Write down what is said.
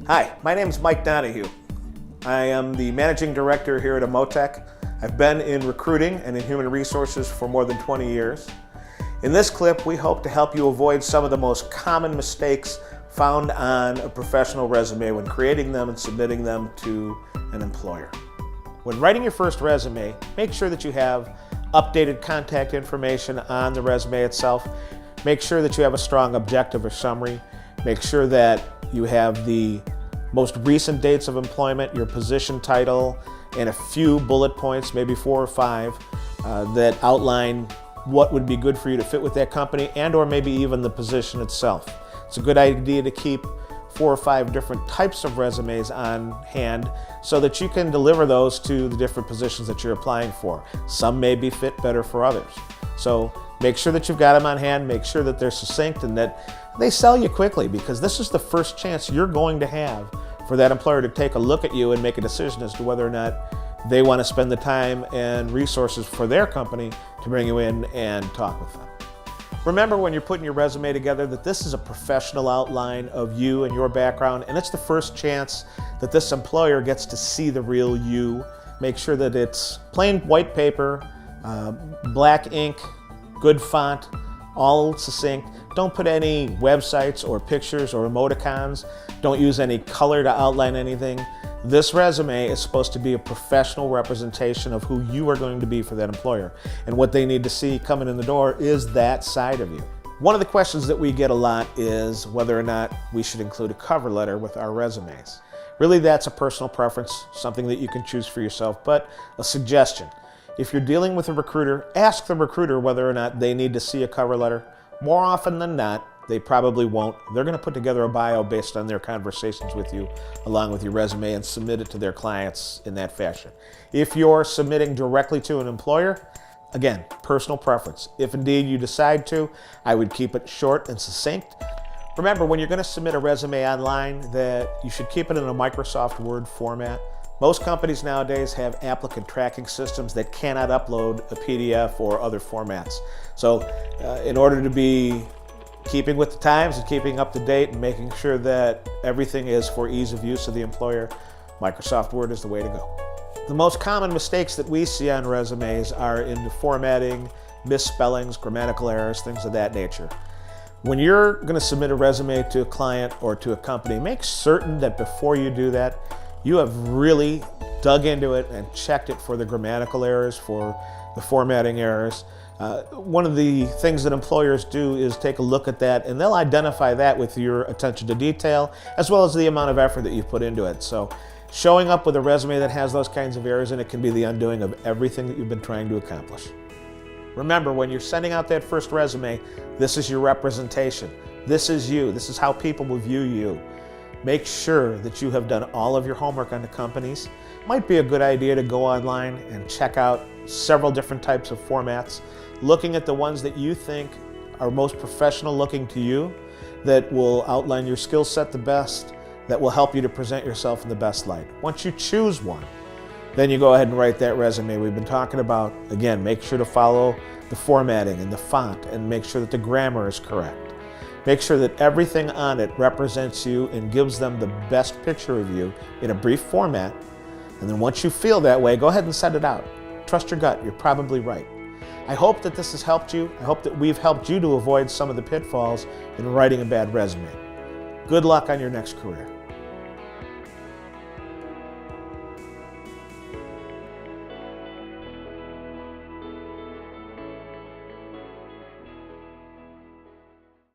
Hi, my name is Mike Donahue. I am the Managing Director here at Amotec. I've been in recruiting and in human resources for more than 20 years. In this clip, we hope to help you avoid some of the most common mistakes found on a professional resume when creating them and submitting them to an employer. When writing your first resume, make sure that you have updated contact information on the resume itself. Make sure that you have a strong objective or summary. Make sure that you have the most recent dates of employment, your position title, and a few bullet points, maybe 4 or 5, that outline what would be good for you to fit with that company and or maybe even the position itself. It's a good idea to keep 4 or 5 different types of resumes on hand so that you can deliver those to the different positions that you're applying for. Some may be fit better for others. So make sure that you've got them on hand, make sure that they're succinct and that they sell you quickly, because this is the first chance you're going to have for that employer to take a look at you and make a decision as to whether or not they want to spend the time and resources for their company to bring you in and talk with them. Remember when you're putting your resume together that this is a professional outline of you and your background, and it's the first chance that this employer gets to see the real you. Make sure that it's plain white paper, black ink, good font, all succinct. Don't put any websites or pictures or emoticons. Don't use any color to outline anything. This resume is supposed to be a professional representation of who you are going to be for that employer. And what they need to see coming in the door is that side of you. One of the questions that we get a lot is whether or not we should include a cover letter with our resumes. Really, that's a personal preference, something that you can choose for yourself, but a suggestion. If you're dealing with a recruiter, ask the recruiter whether or not they need to see a cover letter. More often than not, they probably won't. They're going to put together a bio based on their conversations with you, along with your resume, and submit it to their clients in that fashion. If you're submitting directly to an employer, again, personal preference. If indeed you decide to, I would keep it short and succinct. Remember, when you're going to submit a resume online, that you should keep it in a Microsoft Word format. Most companies nowadays have applicant tracking systems that cannot upload a PDF or other formats. So in order to be keeping with the times and keeping up to date and making sure that everything is for ease of use of the employer, Microsoft Word is the way to go. The most common mistakes that we see on resumes are in the formatting, misspellings, grammatical errors, things of that nature. When you're going to submit a resume to a client or to a company, make certain that before you do that, you have really dug into it and checked it for the grammatical errors, for the formatting errors. One of the things that employers do is take a look at that, and they'll identify that with your attention to detail, as well as the amount of effort that you've put into it. So showing up with a resume that has those kinds of errors in it can be the undoing of everything that you've been trying to accomplish. Remember, when you're sending out that first resume, this is your representation. This is you. This is how people will view you. Make sure that you have done all of your homework on the companies. It might be a good idea to go online and check out several different types of formats, looking at the ones that you think are most professional looking to you, that will outline your skill set the best, that will help you to present yourself in the best light. Once you choose one, then you go ahead and write that resume we've been talking about. Again, make sure to follow the formatting and the font and make sure that the grammar is correct. Make sure that everything on it represents you and gives them the best picture of you in a brief format. And then once you feel that way, go ahead and send it out. Trust your gut, you're probably right. I hope that this has helped you. I hope that we've helped you to avoid some of the pitfalls in writing a bad resume. Good luck on your next career.